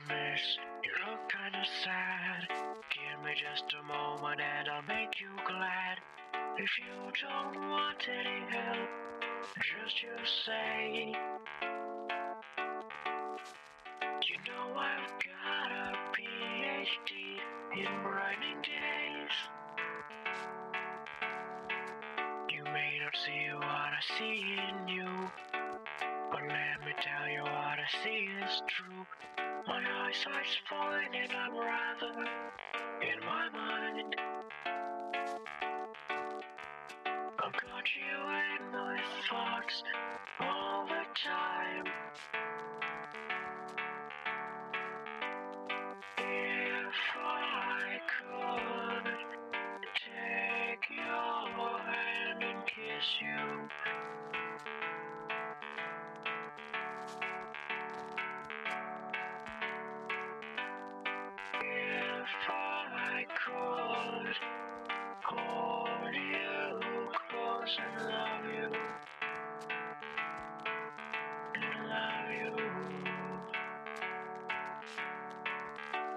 miss, you look kinda sad. Give me just a moment and I'll make you glad. If you don't want any help, just you say. You know I've got a PhD in brightening days. You may not see what I see in you, but let me tell you what I see is true. My eyesight's fine and I'm rather in my mind. I've got you in my thoughts all the time. If I could take your hand and kiss you, if I could hold you close and love you,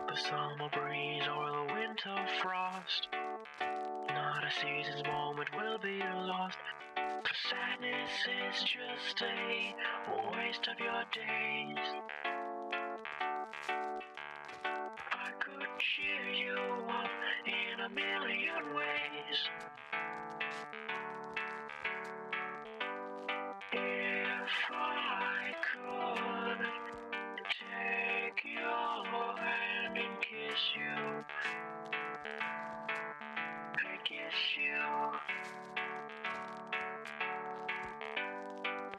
the summer breeze or the winter frost, not a season's moment will be lost. For sadness is just a waste of your days. I could cheer you up in a million ways. If I could take your hand and kiss you, I kiss you.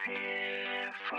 If I